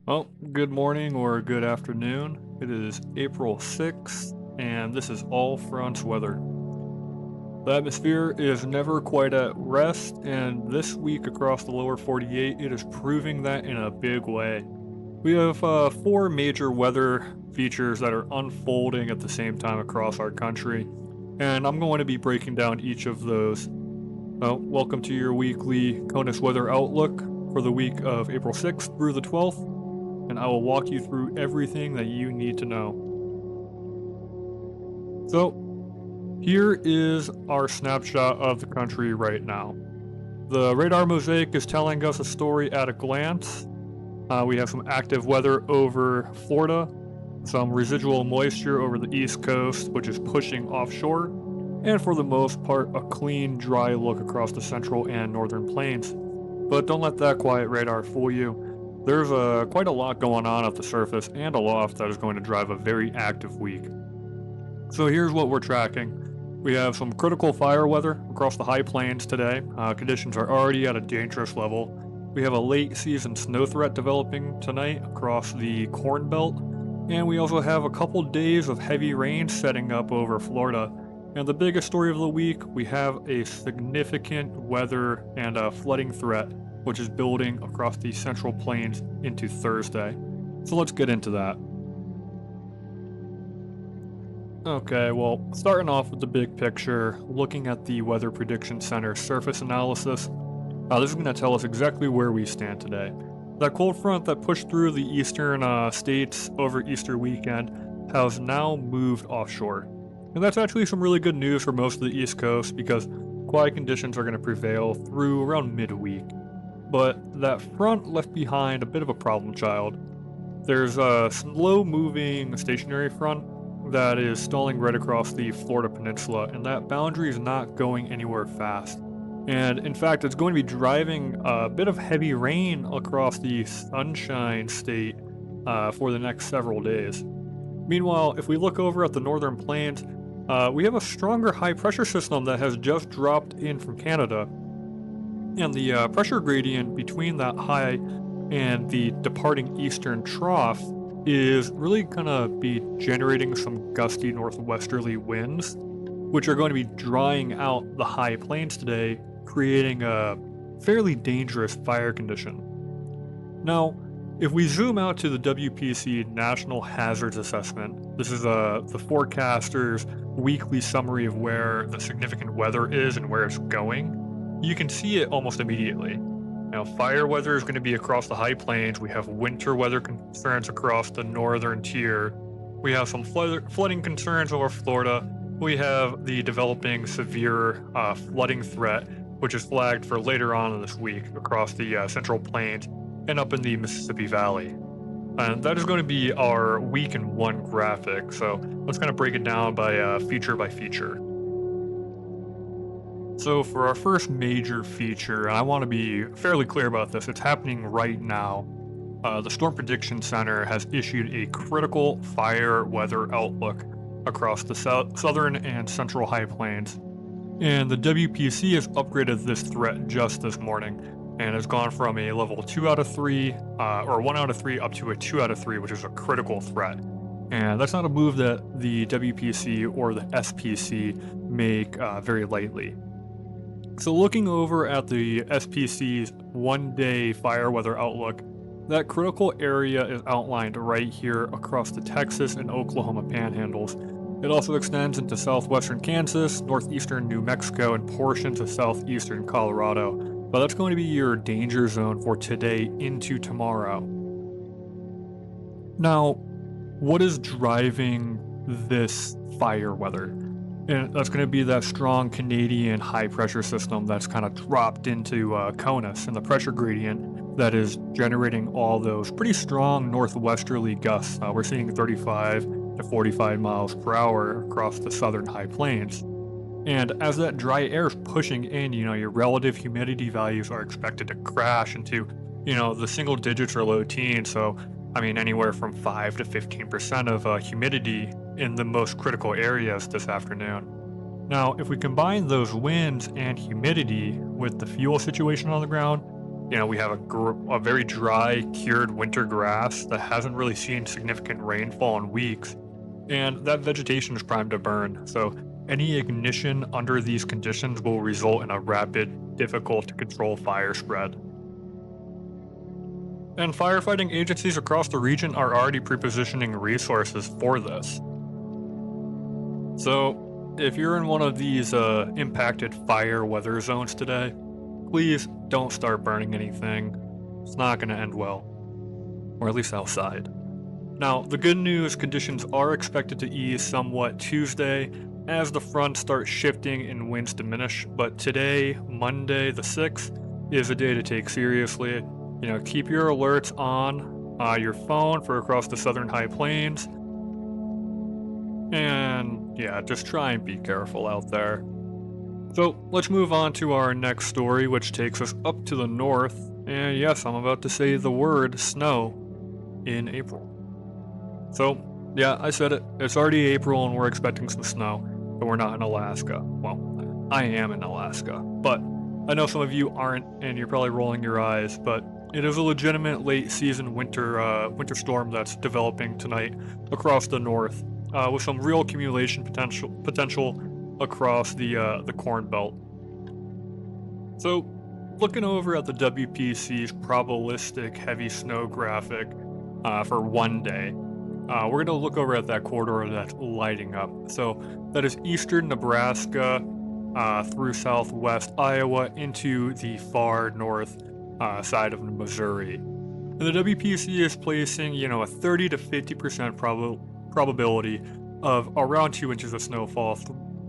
Well, good morning or good afternoon. It is April 6th, and this is All Fronts weather. The atmosphere is never quite at rest, and this week across the lower 48, it is proving that in a big way. We have four major weather features that are unfolding at the same time across our country, and I'm going to be breaking down each of those. Welcome to your weekly CONUS weather outlook for the week of April 6th through the 12th, and I will walk you through everything that you need to know. So, here is our snapshot of the country right now. The radar mosaic is telling us a story at a glance. We have some active weather over Florida, some residual moisture over the east coast, which is pushing offshore, and for the most part, a clean, dry look across the central and northern plains. But don't let that quiet radar fool you. There's quite a lot going on at the surface and aloft that is going to drive a very active week. So here's what we're tracking. We have some critical fire weather across the high plains today. Conditions are already at a dangerous level. We have a late season snow threat developing tonight across the Corn Belt. And we also have a couple days of heavy rain setting up over Florida. And the biggest story of the week, we have a significant weather and flooding threat, which is building across the central plains into Thursday. So let's get into that. Okay, well, starting off with the big picture, looking at the Weather Prediction Center surface analysis, this is going to tell us exactly where we stand today. That cold front that pushed through the eastern states over Easter weekend has now moved offshore. And that's actually some really good news for most of the East Coast because quiet conditions are going to prevail through around midweek. But that front left behind a bit of a problem child. There's a slow moving stationary front that is stalling right across the Florida peninsula, and that boundary is not going anywhere fast. And in fact, it's going to be driving a bit of heavy rain across the Sunshine State for the next several days. Meanwhile, if we look over at the northern plains, we have a stronger high pressure system that has just dropped in from Canada. And the pressure gradient between that high and the departing eastern trough is really going to be generating some gusty northwesterly winds, which are going to be drying out the high plains today, creating a fairly dangerous fire condition. Now, if we zoom out to the WPC National Hazards Assessment, this is the forecaster's weekly summary of where the significant weather is and where it's going, you can see it almost immediately. Now, fire weather is going to be across the high plains. We have winter weather concerns across the northern tier. We have some flooding concerns over Florida. We have the developing severe flooding threat, which is flagged for later on in this week across the central plains and up in the Mississippi Valley. And that is going to be our week in one graphic. So let's kind of break it down by feature by feature. So for our first major feature, and I want to be fairly clear about this, it's happening right now. The Storm Prediction Center has issued a critical fire weather outlook across the southern and central high plains. And the WPC has upgraded this threat just this morning and has gone from a level 2 out of 3, or 1 out of 3, up to a 2 out of 3, which is a critical threat. And that's not a move that the WPC or the SPC make very lightly. So looking over at the SPC's one-day fire weather outlook, that critical area is outlined right here across the Texas and Oklahoma panhandles. It also extends into southwestern Kansas, northeastern New Mexico, and portions of southeastern Colorado. But that's going to be your danger zone for today into tomorrow. Now, what is driving this fire weather? And that's going to be that strong Canadian high pressure system that's kind of dropped into CONUS and the pressure gradient that is generating all those pretty strong northwesterly gusts. We're seeing 35 to 45 miles per hour across the southern high plains. And as that dry air is pushing in, your relative humidity values are expected to crash into, the single digits or low teens. So, anywhere from 5 to 15% of humidity in the most critical areas this afternoon. Now, if we combine those winds and humidity with the fuel situation on the ground, We have a very dry, cured winter grass that hasn't really seen significant rainfall in weeks, and that vegetation is primed to burn. So any ignition under these conditions will result in a rapid, difficult to control fire spread. And firefighting agencies across the region are already prepositioning resources for this. So, if you're in one of these impacted fire weather zones today, please don't start burning anything. It's not going to end well, or at least outside. Now, the good news, conditions are expected to ease somewhat Tuesday as the front starts shifting and winds diminish, but today, Monday the 6th, is a day to take seriously. Keep your alerts on your phone for across the southern high plains, and yeah, just try and be careful out there. So let's move on to our next story, which takes us up to the north. And yes, I'm about to say the word snow in April. So yeah, I said it. It's already April and we're expecting some snow, but we're not in Alaska. Well, I am in Alaska, but I know some of you aren't, and you're probably rolling your eyes, but it is a legitimate late season winter storm that's developing tonight across the north, with some real accumulation potential across the Corn Belt. So, looking over at the WPC's probabilistic heavy snow graphic for one day, we're going to look over at that corridor that's lighting up. So, that is eastern Nebraska through southwest Iowa into the far north side of Missouri. And the WPC is placing, a 30 to 50% probability of around 2 inches of snowfall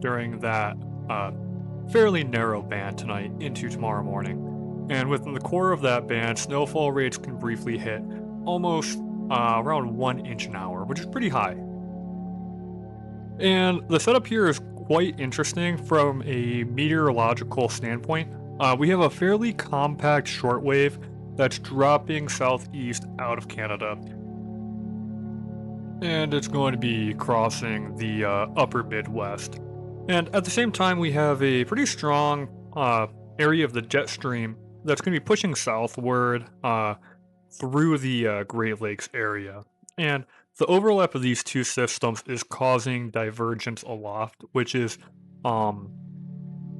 during that fairly narrow band tonight into tomorrow morning. And within the core of that band, snowfall rates can briefly hit almost around 1 inch an hour, which is pretty high. And the setup here is quite interesting from a meteorological standpoint. We have a fairly compact shortwave that's dropping southeast out of Canada, and it's going to be crossing the upper Midwest. And at the same time, we have a pretty strong area of the jet stream that's going to be pushing southward through the Great Lakes area. And the overlap of these two systems is causing divergence aloft, which is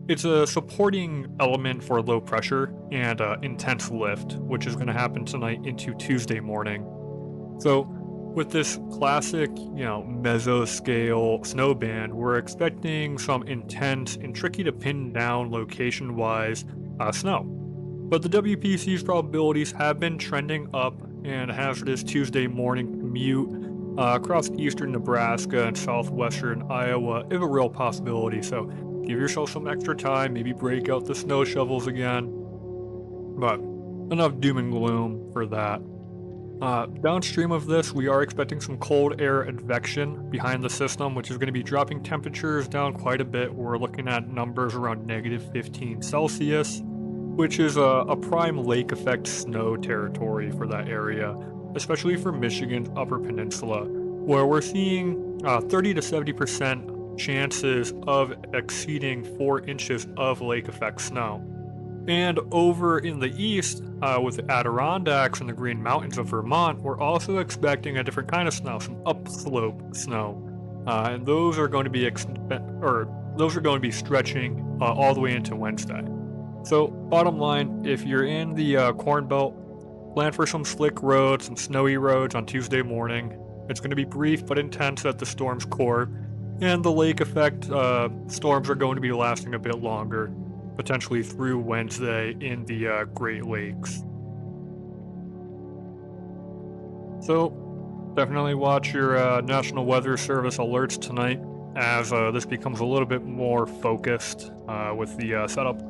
it's a supporting element for low pressure and intense lift, which is going to happen tonight into Tuesday morning. So with this classic, mesoscale snow band, we're expecting some intense and tricky to pin down location-wise snow. But the WPC's probabilities have been trending up, and hazardous Tuesday morning commute across eastern Nebraska and southwestern Iowa is a real possibility. So give yourself some extra time, maybe break out the snow shovels again. But enough doom and gloom for that. Downstream of this, we are expecting some cold air advection behind the system, which is going to be dropping temperatures down quite a bit. We're looking at numbers around -15 Celsius, which is a prime lake effect snow territory for that area, especially for Michigan's Upper Peninsula, where we're seeing 30 to 70% chances of exceeding 4 inches of lake effect snow. And over in the east, with the Adirondacks and the Green Mountains of Vermont, we're also expecting a different kind of snow, some upslope snow, and those are going to be stretching all the way into Wednesday. So, bottom line, if you're in the Corn Belt, plan for some slick roads, some snowy roads on Tuesday morning. It's going to be brief but intense at the storm's core, and the lake effect storms are going to be lasting a bit longer, potentially through Wednesday in the Great Lakes. So, definitely watch your National Weather Service alerts tonight as this becomes a little bit more focused with the setup.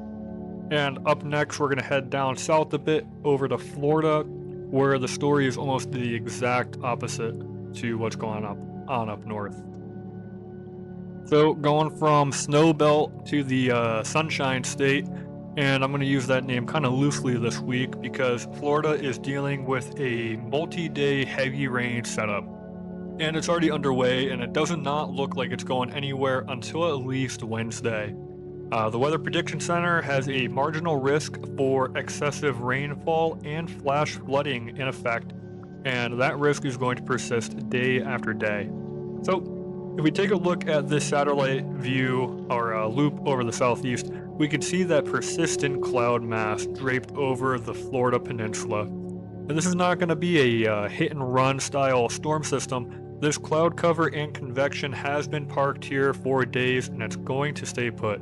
And up next, we're going to head down south a bit over to Florida, where the story is almost the exact opposite to what's going on up north. So going from snow belt to the sunshine state, and I'm going to use that name kind of loosely this week because Florida is dealing with a multi-day heavy rain setup. And it's already underway, and it does not look like it's going anywhere until at least Wednesday. The Weather Prediction Center has a marginal risk for excessive rainfall and flash flooding in effect, and that risk is going to persist day after day. So, if we take a look at this satellite view or loop over the southeast, we can see that persistent cloud mass draped over the Florida peninsula. And this is not going to be a hit and run style storm system. This cloud cover and convection has been parked here for days, and it's going to stay put.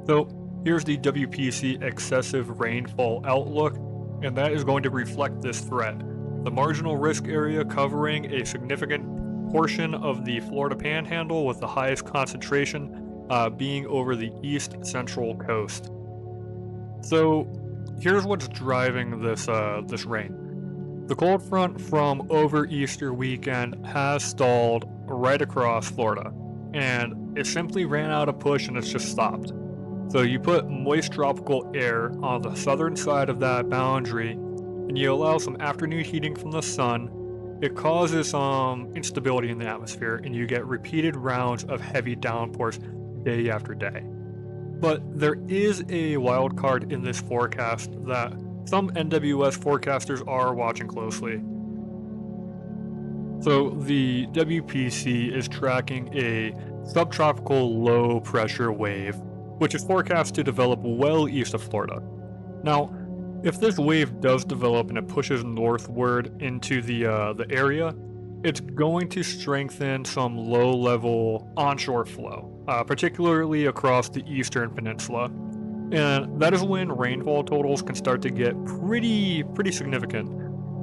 So here's the WPC excessive rainfall outlook, and that is going to reflect this threat. The marginal risk area covering a significant portion of the Florida Panhandle, with the highest concentration being over the east central coast. So here's what's driving this rain. The cold front from over Easter weekend has stalled right across Florida, and it simply ran out of push and it's just stopped. So you put moist tropical air on the southern side of that boundary, and you allow some afternoon heating from the sun. It causes some instability in the atmosphere, and you get repeated rounds of heavy downpours day after day. But there is a wild card in this forecast that some NWS forecasters are watching closely. So the WPC is tracking a subtropical low pressure wave, which is forecast to develop well east of Florida. Now, if this wave does develop and it pushes northward into the area, it's going to strengthen some low-level onshore flow, particularly across the eastern peninsula. And that is when rainfall totals can start to get pretty significant.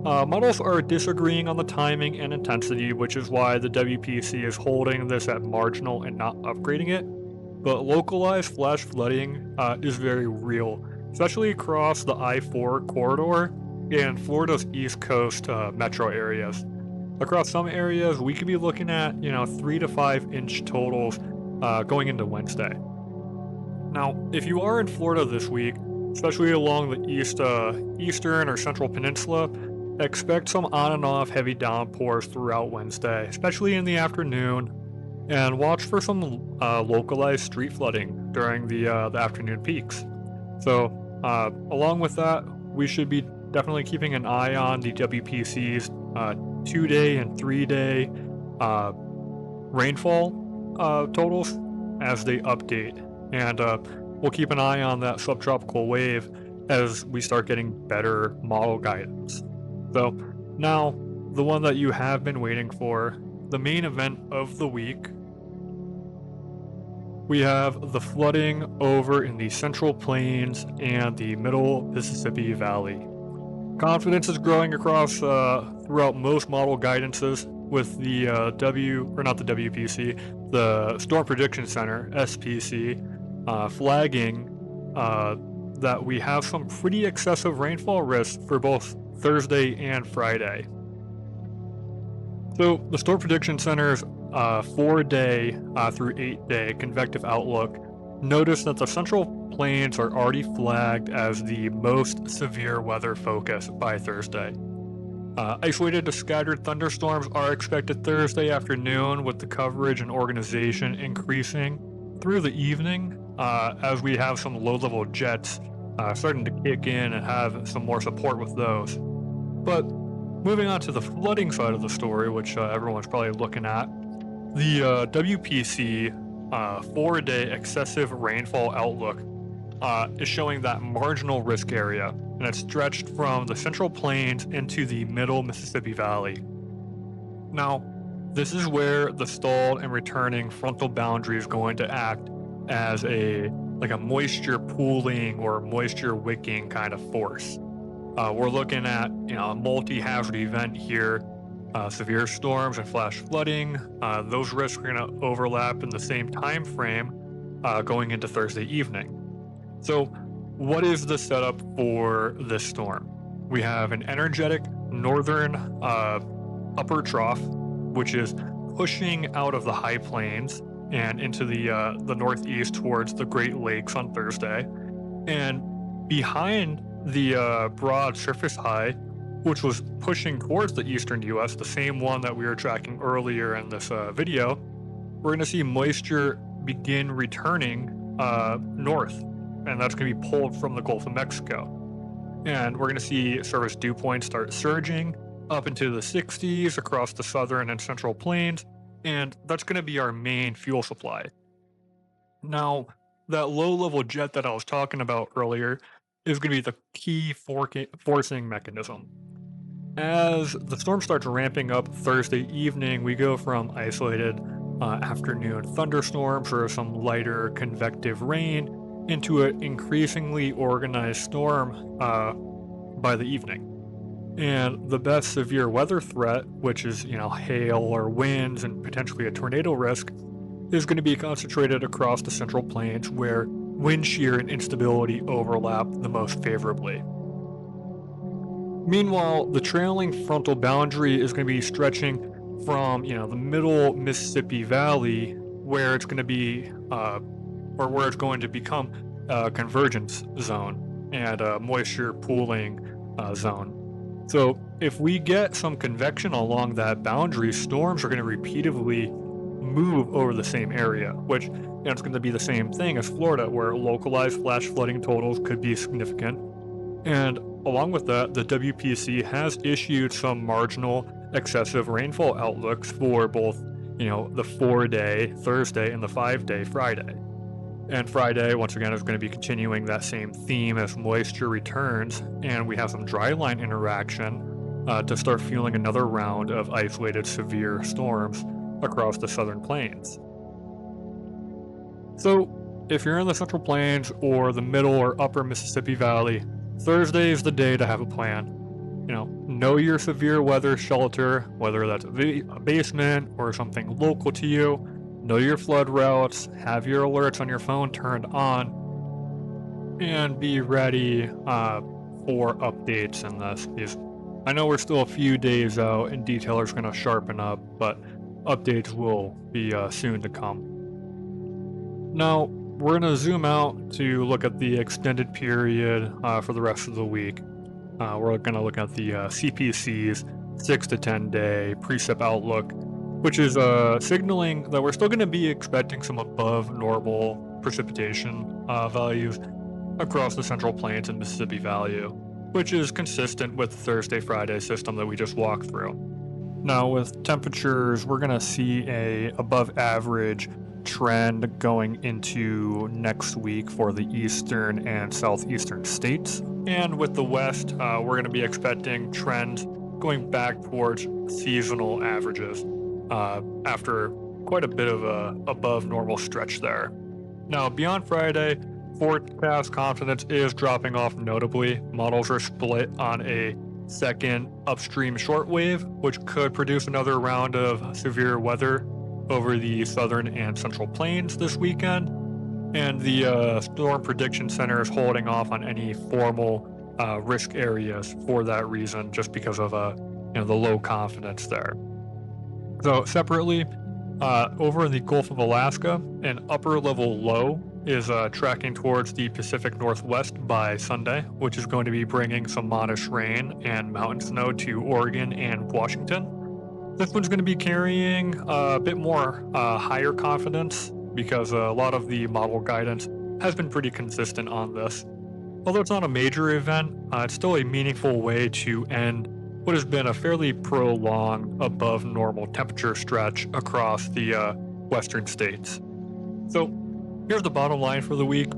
Models are disagreeing on the timing and intensity, which is why the WPC is holding this at marginal and not upgrading it. But localized flash flooding is very real, especially across the I-4 corridor and Florida's East Coast metro areas. Across some areas, we could be looking at 3 to 5 inch totals going into Wednesday. Now, if you are in Florida this week, especially along the eastern or central peninsula, expect some on and off heavy downpours throughout Wednesday, especially in the afternoon. And watch for some localized street flooding during the afternoon peaks. So, along with that, we should be definitely keeping an eye on the WPC's 2-day and 3-day rainfall totals as they update. And we'll keep an eye on that subtropical wave as we start getting better model guidance. So, now, the one that you have been waiting for, the main event of the week. We have the flooding over in the Central Plains and the Middle Mississippi Valley. Confidence is growing across throughout most model guidances, with the WPC, the Storm Prediction Center (SPC), flagging that we have some pretty excessive rainfall risks for both Thursday and Friday. So the Storm Prediction Center's 4-day through 8-day convective outlook notice that the Central Plains are already flagged as the most severe weather focus by Thursday. Isolated to scattered thunderstorms are expected Thursday afternoon, with the coverage and organization increasing through the evening as we have some low-level jets starting to kick in and have some more support with those. But moving on to the flooding side of the story, which everyone's probably looking at, the WPC 4-day excessive rainfall outlook is showing that marginal risk area, and it's stretched from the Central Plains into the Middle Mississippi Valley. Now, this is where the stalled and returning frontal boundary is going to act as a moisture pooling or moisture wicking kind of force. We're looking at a multi-hazard event here. Severe storms and flash flooding, those risks are going to overlap in the same time frame going into Thursday evening. So what is the setup for this storm? We have an energetic northern upper trough, which is pushing out of the high plains and into the northeast towards the Great Lakes on Thursday. And behind the broad surface high, which was pushing towards the eastern U.S., the same one that we were tracking earlier in this video, we're going to see moisture begin returning north, and that's going to be pulled from the Gulf of Mexico. And we're going to see surface dew points start surging up into the 60s across the southern and central plains, and that's going to be our main fuel supply. Now, that low-level jet that I was talking about earlier is going to be the key forcing mechanism. As the storm starts ramping up Thursday evening, we go from isolated afternoon thunderstorms or some lighter convective rain into an increasingly organized storm by the evening. And the best severe weather threat, which is, hail or winds and potentially a tornado risk, is going to be concentrated across the central plains where wind shear and instability overlap the most favorably. Meanwhile, the trailing frontal boundary is going to be stretching from, the middle Mississippi Valley, where it's going to be, or where it's going to become a convergence zone and a moisture pooling zone. So if we get some convection along that boundary, storms are going to repeatedly move over the same area, which it's going to be the same thing as Florida, where localized flash flooding totals could be significant. And along with that, the WPC has issued some marginal excessive rainfall outlooks for both, the 4-day Thursday and the 5-day Friday. And Friday, once again, is going to be continuing that same theme as moisture returns, and we have some dry line interaction to start fueling another round of isolated severe storms across the southern plains. So, if you're in the Central Plains or the middle or upper Mississippi Valley, Thursday is the day to have a plan. Know your severe weather shelter, whether that's a basement or something local to you. Know your flood routes, have your alerts on your phone turned on, and be ready for updates in this. Because I know we're still a few days out and detailers are going to sharpen up, but updates will be soon to come. Now, we're going to zoom out to look at the extended period for the rest of the week. We're going to look at the CPC's 6 to 10 day precip outlook, which is signaling that we're still going to be expecting some above normal precipitation values across the Central Plains and Mississippi Valley, which is consistent with the Thursday-Friday system that we just walked through. Now, with temperatures, we're going to see a above average trend going into next week for the eastern and southeastern states. And with the west, we're going to be expecting trends going back towards seasonal averages after quite a bit of a above normal stretch there. Now, beyond Friday, forecast confidence is dropping off notably. Models are split on a second upstream shortwave, which could produce another round of severe weather over the southern and central plains this weekend. And the Storm Prediction Center is holding off on any formal risk areas for that reason, just because of the low confidence there. So separately, over in the Gulf of Alaska, an upper level low is tracking towards the Pacific Northwest by Sunday, which is going to be bringing some modest rain and mountain snow to Oregon and Washington. This one's going to be carrying a bit more higher confidence because a lot of the model guidance has been pretty consistent on this. Although it's not a major event, it's still a meaningful way to end what has been a fairly prolonged above normal temperature stretch across the western states. So here's the bottom line for the week.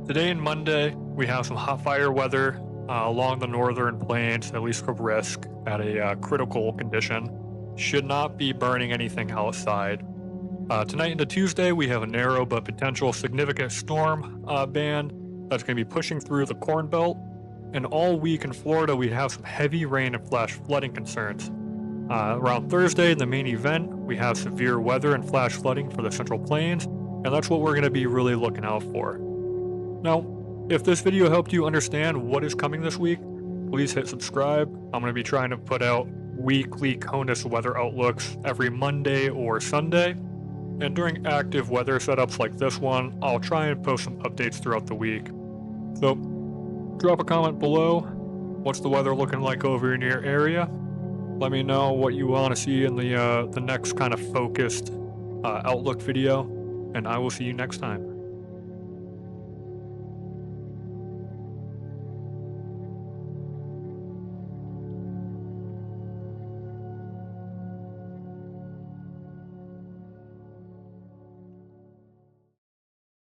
Today and Monday, we have some hot fire weather along the northern plains, at least of risk, at a critical condition. Should not be burning anything outside. Tonight into Tuesday, we have a narrow but potential significant storm band that's going to be pushing through the Corn Belt. And all week in Florida, we have some heavy rain and flash flooding concerns. Around Thursday, in the main event, we have severe weather and flash flooding for the Central Plains, and that's what we're going to be really looking out for. Now, if this video helped you understand what is coming this week, please hit subscribe. I'm going to be trying to put out weekly CONUS weather outlooks every Monday or Sunday. And during active weather setups like this one, I'll try and post some updates throughout the week. So, drop a comment below. What's the weather looking like over in your area? Let me know what you want to see in the next kind of focused outlook video, and I will see you next time.